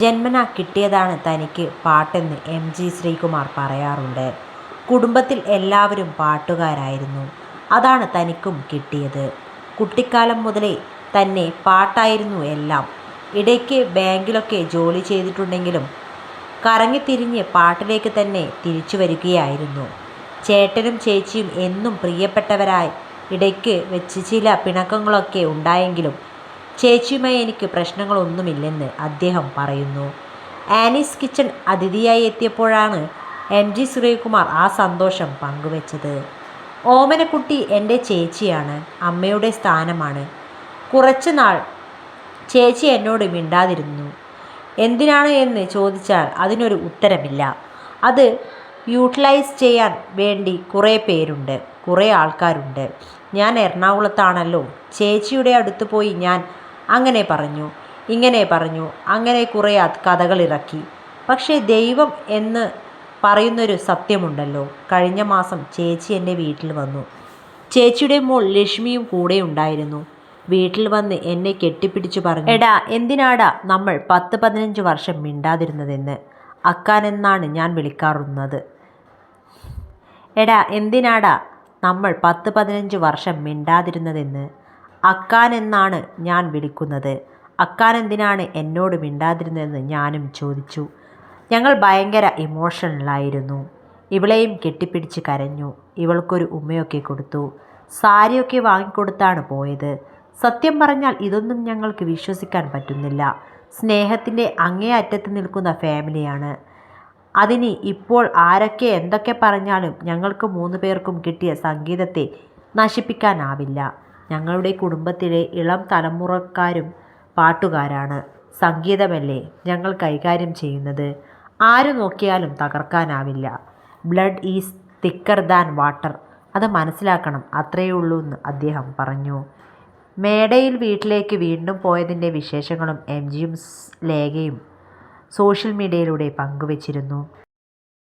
ജന്മനാ കിട്ടിയതാണ് തനിക്ക് പാട്ടെന്ന് എം.ജി. ശ്രീകുമാർ പറയാറുണ്ട്. കുടുംബത്തിൽ എല്ലാവരും പാട്ടുകാരായിരുന്നു. അതാണ് തനിക്കും കിട്ടിയത്. കുട്ടിക്കാലം മുതലേ തന്നെ പാട്ടായിരുന്നു എല്ലാം. ഇടയ്ക്ക് ബാങ്കിലൊക്കെ ജോലി ചെയ്തിട്ടുണ്ടെങ്കിലും കറങ്ങിത്തിരിഞ്ഞ് പാട്ടിലേക്ക് തന്നെ തിരിച്ചു വരികയായിരുന്നു. ചേട്ടനും ചേച്ചിയും എന്നും പ്രിയപ്പെട്ടവരായി. ഇടയ്ക്ക് വെച്ച് ചില പിണക്കങ്ങളൊക്കെ ഉണ്ടായെങ്കിലും ചേച്ചിയുമായി എനിക്ക് പ്രശ്നങ്ങളൊന്നുമില്ലെന്ന് അദ്ദേഹം പറയുന്നു. ആനീസ് കിച്ചൺ അതിഥിയായി എത്തിയപ്പോഴാണ് എം.ജി. ശ്രീകുമാർ ആ സന്തോഷം പങ്കുവച്ചത്. ഓമനക്കുട്ടി എൻ്റെ ചേച്ചിയാണ്, അമ്മയുടെ സ്ഥാനമാണ്. കുറച്ച് നാൾ ചേച്ചി എന്നോട് മിണ്ടാതിരുന്നു. എന്തിനാണ് എന്ന് ചോദിച്ചാൽ അതിനൊരു ഉത്തരമില്ല. അത് യൂട്ടിലൈസ് ചെയ്യാൻ വേണ്ടി കുറേ പേരുണ്ട്, കുറേ ആൾക്കാരുണ്ട്. ഞാൻ എറണാകുളത്താണല്ലോ. ചേച്ചിയുടെ അടുത്ത് പോയി ഞാൻ അങ്ങനെ പറഞ്ഞു, ഇങ്ങനെ പറഞ്ഞു, അങ്ങനെ കുറേ കഥകളിറക്കി. പക്ഷേ ദൈവം എന്ന് പറയുന്നൊരു സത്യമുണ്ടല്ലോ. കഴിഞ്ഞ മാസം ചേച്ചി എൻ്റെ വീട്ടിൽ വന്നു. ചേച്ചിയുടെ മോൾ ലക്ഷ്മിയും കൂടെ ഉണ്ടായിരുന്നു. വീട്ടിൽ വന്ന് എന്നെ കെട്ടിപ്പിടിച്ചു പറഞ്ഞു, എടാ എന്തിനാടാ നമ്മൾ 10-15 വർഷം മിണ്ടാതിരുന്നതെന്ന്. അക്കാനെന്നാണ് ഞാൻ വിളിക്കാറുള്ളത്. എടാ എന്തിനാടാ നമ്മൾ 10-15 വർഷം മിണ്ടാതിരുന്നതെന്ന് അക്കാനെന്നാണ് ഞാൻ വിളിക്കുന്നത്. അക്കാനെന്തിനാണ് എന്നോട് മിണ്ടാതിരുന്നതെന്ന് ഞാനും ചോദിച്ചു. ഞങ്ങൾ ഭയങ്കര ഇമോഷണലായിരുന്നു. ഇവളെയും കെട്ടിപ്പിടിച്ച് കരഞ്ഞു. ഇവൾക്കൊരു ഉമ്മയൊക്കെ കൊടുത്തു. സാരിയൊക്കെ വാങ്ങിക്കൊടുത്താണ് പോയത്. സത്യം പറഞ്ഞാൽ ഇതൊന്നും ഞങ്ങൾക്ക് വിശ്വസിക്കാൻ പറ്റുന്നില്ല. സ്നേഹത്തിൻ്റെ അങ്ങേ അറ്റത്ത് നിൽക്കുന്ന ഫാമിലിയാണ്. അതിന് ഇപ്പോൾ ആരൊക്കെ എന്തൊക്കെ പറഞ്ഞാലും ഞങ്ങൾക്ക് 3 പേർക്കും കിട്ടിയ സംഗീതത്തെ നശിപ്പിക്കാനാവില്ല. ഞങ്ങളുടെ കുടുംബത്തിലെ ഇളം തലമുറക്കാരും പാട്ടുകാരാണ്. സംഗീതമല്ലേ ഞങ്ങൾ കൈകാര്യം ചെയ്യുന്നത്. ആര് നോക്കിയാലും തകർക്കാനാവില്ല. Blood is thicker than water. അത് മനസ്സിലാക്കണം, അത്രയുള്ളൂന്ന് അദ്ദേഹം പറഞ്ഞു. മേടയിൽ വീട്ടിലേക്ക് വീണ്ടും പോയതിൻ്റെ വിശേഷങ്ങളും എം.ജിയും ലേഖയും സോഷ്യൽ മീഡിയയിലൂടെ പങ്കുവച്ചിരുന്നു.